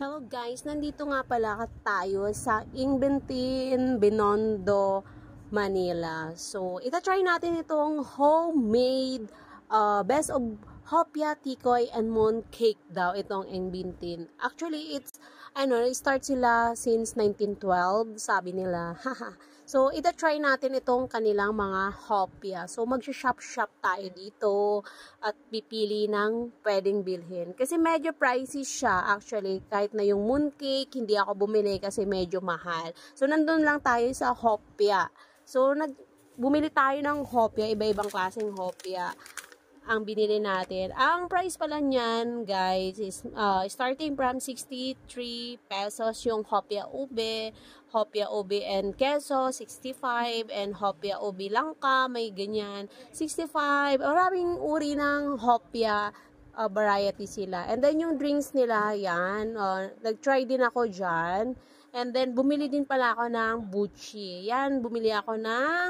Hello guys, nandito nga pala tayo sa Ingbentin, Binondo, Manila. So, itatry natin itong homemade best of hopia, tikoy, and moon cake daw itong Ingbentin. Actually, start sila since 1912, sabi nila. So, itatry natin itong kanilang mga hopia. So, mag-shop-shop tayo dito at pipili ng pwedeng bilhin. Kasi medyo pricey siya actually. Kahit na yung mooncake, hindi ako bumili kasi medyo mahal. So, nandun lang tayo sa hopia. So, bumili tayo ng hopia, iba-ibang klaseng hopia ang binili natin. Ang price pala niyan, guys, is starting from 63 pesos yung hopia ube and queso, 65, and hopia ube langka, may ganyan, 65. Maraming uri ng hopia, variety sila. And then yung drinks nila, yan, nag-try din ako dyan. And then, bumili din pala ako ng buchi. Yan, bumili ako ng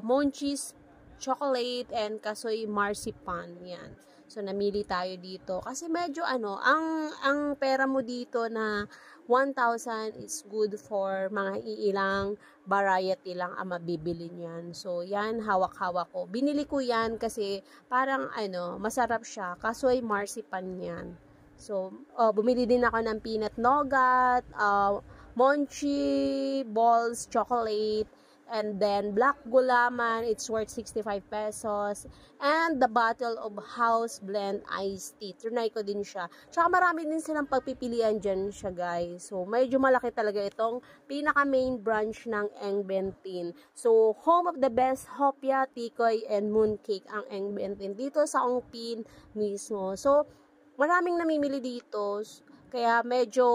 monchis chocolate and kasoy marzipan. Yan. So, namili tayo dito. Kasi medyo ang pera mo dito na 1,000 is good for mga iilang variety lang ang mabibili niyan. So, yan, hawak-hawak ko. Binili ko yan kasi parang masarap siya. Kasoy marzipan yan. So, bumili din ako ng peanut nougat, monchi balls, chocolate, and then black gulaman, it's worth 65 pesos. And the bottle of house blend iced tea. Trinay ko din siya. Tsaka marami din silang pagpipilian dyan siya, guys. So, medyo malaki talaga itong pinaka main branch ng Ingbentin. So, home of the best hopia, tikoy, and mooncake ang Ingbentin. Dito sa Ongpin mismo. So, maraming namimili dito. Kaya medyo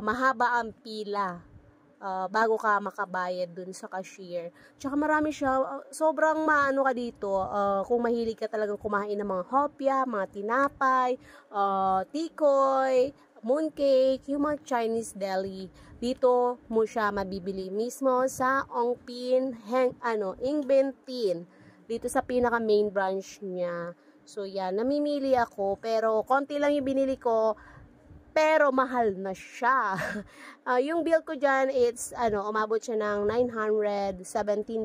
mahaba ang pila. Bago ka makabayad dun sa cashier. Tsaka marami siya, sobrang maano ka dito, kung mahilig ka talagang kumain ng mga hopia, mga tinapay, tikoy, mooncake, yung mga Chinese deli. Dito mo siya mabibili mismo sa Ongpin, Ingbentin. Dito sa pinaka main branch niya. So yan, namimili ako, pero konti lang yung binili ko, pero mahal na siya. Yung bill ko dyan, it's, umabot siya ng 917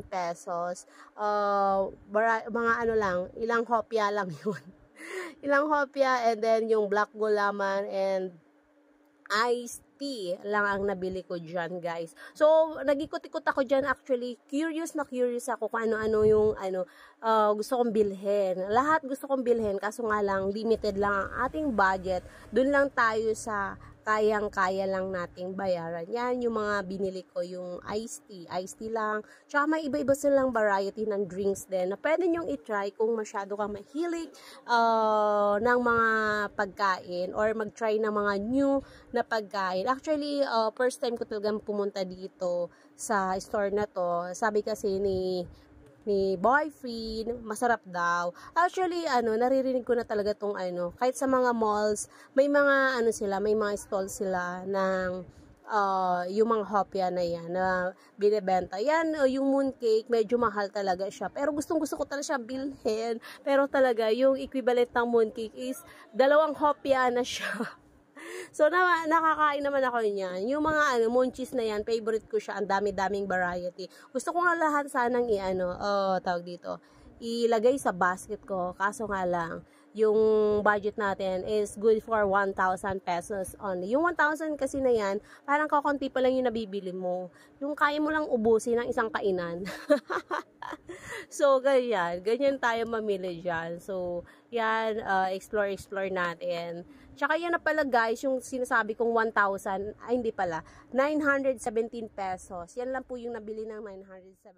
pesos. Mga ilang hopia lang yun. Ilang hopia, and then yung black gulaman and iced tea lang ang nabili ko dyan, guys. So, nag-ikot-ikot ako dyan actually. Curious ako kung ano-ano yung gusto kong bilhin. Lahat gusto kong bilhin, kaso nga lang, limited lang ang ating budget. Doon lang tayo sa kayang-kaya lang nating bayaran. Yan, yung mga binili ko, yung iced tea lang. Tsaka may iba-iba silang variety ng drinks din na pwede nyong itry kung masyado kang mahilig ng mga pagkain or mag-try ng mga new na pagkain. Actually, first time ko talagang pumunta dito sa store na to. Sabi kasi ni boyfriend, masarap daw. Actually, naririnig ko na talaga tong kahit sa mga malls, may mga may mga stall sila ng yung mga hopia na yan na binebenta. Yan, yung mooncake, medyo mahal talaga siya. Pero gustong-gusto ko talaga siya bilhin. Pero talaga, yung equivalent ng mooncake is 2 hopia na siya. So, nakakain naman ako niyan. Yung mga monchis na yan, favorite ko siya. Ang dami-daming variety. Gusto ko nga lahat sanang tawag dito, ilagay sa basket ko. Kaso nga lang, yung budget natin is good for 1,000 pesos only. Yung 1,000 kasi na yan, parang kakunti pa lang yung nabibili mo. Yung kaya mo lang ubusin ng isang kainan. So, ganyan tayo mamili dyan. So, yan, explore natin. Tsaka yan na pala, guys, yung sinasabi kong 1,000, ay hindi pala, 917 pesos. Yan lang po yung nabili ng 917.